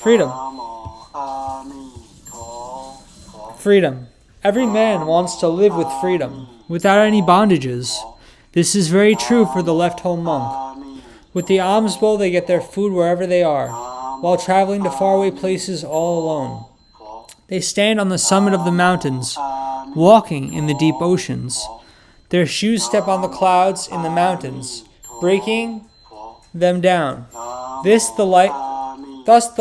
Freedom. Freedom. Every man wants to live with freedom, without any bondages. This is very true for the left-home monk. With the alms bowl, they get their food wherever they are, while traveling to faraway places all alone. They stand on the summit of the mountains, walking in the deep oceans. Their shoes step on the clouds in the mountains, breaking them down. Thus the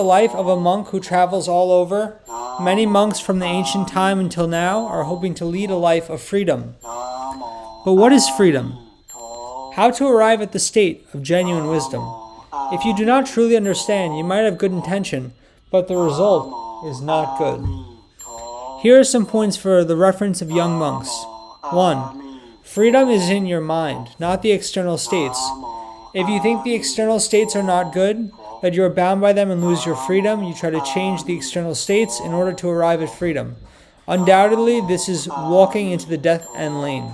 life of a monk who travels all over. Many monks from the ancient time until now are hoping to lead a life of freedom. But what is freedom? How to arrive at the state of genuine wisdom? If you do not truly understand, you might have good intention, but the result is not good. Here are some points for the reference of young monks. 1. Freedom is in your mind, not the external states. If you think the external states are not good, that you are bound by them and lose your freedom, you try to change the external states in order to arrive at freedom. Undoubtedly, this is walking into the death end lane.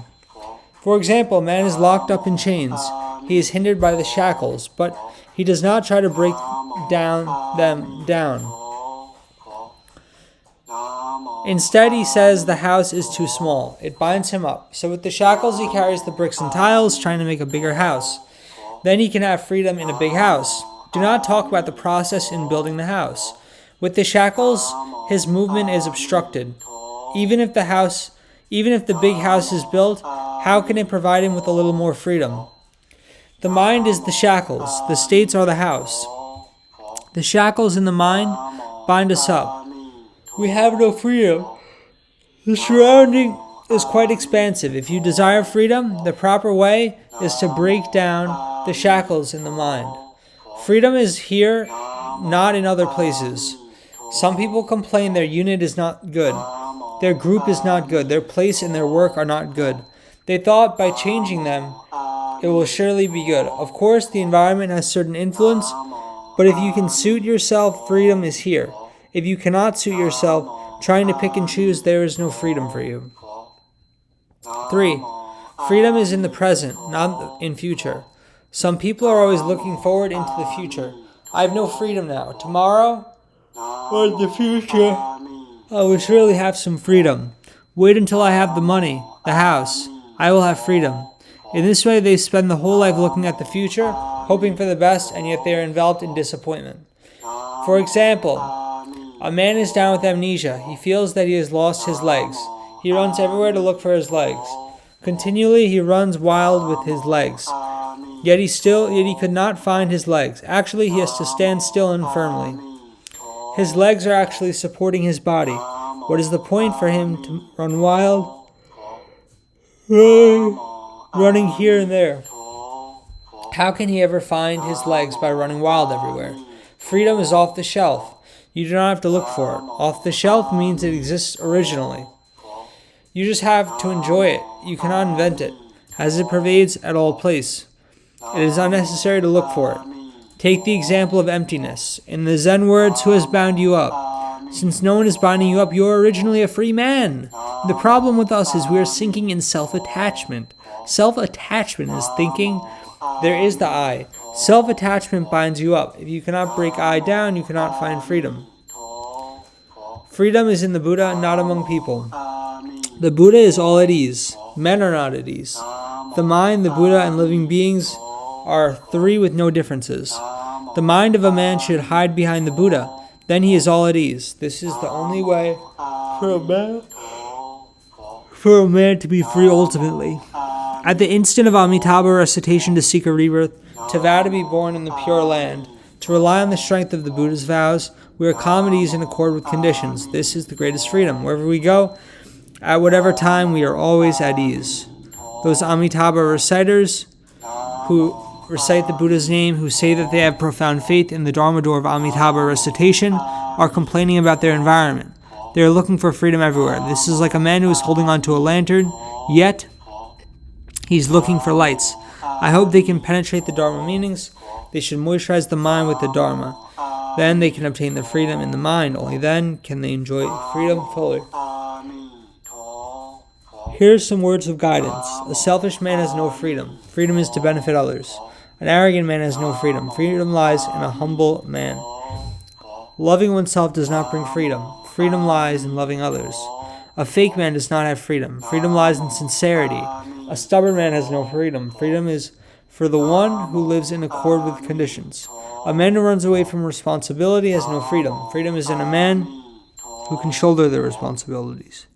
For example, man is locked up in chains. He is hindered by the shackles, but he does not try to break them down. Instead, he says the house is too small. It binds him up. So with the shackles, he carries the bricks and tiles, trying to make a bigger house. Then he can have freedom in a big house. Do not talk about the process in building the house. With the shackles, his movement is obstructed. Even if the big house is built, how can it provide him with a little more freedom? The mind is the shackles. The states are the house. The shackles in the mind bind us up. We have no freedom. The surrounding is quite expansive. If you desire freedom, the proper way is to break down the shackles in the mind. Freedom is here, not in other places. Some people complain their unit is not good. Their group is not good. Their place and their work are not good. They thought by changing them, it will surely be good. Of course, the environment has certain influence, but if you can suit yourself, freedom is here. If you cannot suit yourself, trying to pick and choose, there is no freedom for you. 3. Freedom is in the present, not in future. Some people are always looking forward into the future. I have no freedom now. Tomorrow, or in the future, I will surely have some freedom. Wait until I have the money, the house. I will have freedom. In this way, they spend the whole life looking at the future, hoping for the best, and yet they are enveloped in disappointment. For example, a man is down with amnesia. He feels that he has lost his legs. He runs everywhere to look for his legs. Continually, he runs wild with his legs. Yet he could not find his legs. Actually, he has to stand still and firmly. His legs are actually supporting his body. What is the point for him to run wild? Running here and there. How can he ever find his legs by running wild everywhere? Freedom is off the shelf. You do not have to look for it. Off the shelf means it exists originally. You just have to enjoy it. You cannot invent it, as it pervades at all places. It is unnecessary to look for it. Take the example of emptiness. In the Zen words, who has bound you up? Since no one is binding you up, you are originally a free man. The problem with us is we are sinking in self-attachment. Self-attachment is thinking there is the I. Self-attachment binds you up. If you cannot break I down, you cannot find freedom. Freedom is in the Buddha, not among people. The Buddha is all at ease. Men are not at ease. The mind, the Buddha, and living beings are three with no differences. The mind of a man should hide behind the Buddha. Then he is all at ease. This is the only way for a man to be free ultimately. At the instant of Amitabha recitation to seek a rebirth, to vow to be born in the Pure Land, to rely on the strength of the Buddha's vows, we are calm at ease in accord with conditions. This is the greatest freedom. Wherever we go, at whatever time, we are always at ease. Those Amitabha reciters who recite the Buddha's name, who say that they have profound faith in the Dharma door of Amitabha recitation, are complaining about their environment. They are looking for freedom everywhere. This is like a man who is holding onto a lantern, yet he's looking for lights. I hope they can penetrate the Dharma meanings. They should moisturize the mind with the Dharma. Then they can obtain the freedom in the mind. Only then can they enjoy freedom fully. Here are some words of guidance. A selfish man has no freedom. Freedom is to benefit others. An arrogant man has no freedom. Freedom lies in a humble man. Loving oneself does not bring freedom. Freedom lies in loving others. A fake man does not have freedom. Freedom lies in sincerity. A stubborn man has no freedom. Freedom is for the one who lives in accord with conditions. A man who runs away from responsibility has no freedom. Freedom is in a man who can shoulder their responsibilities.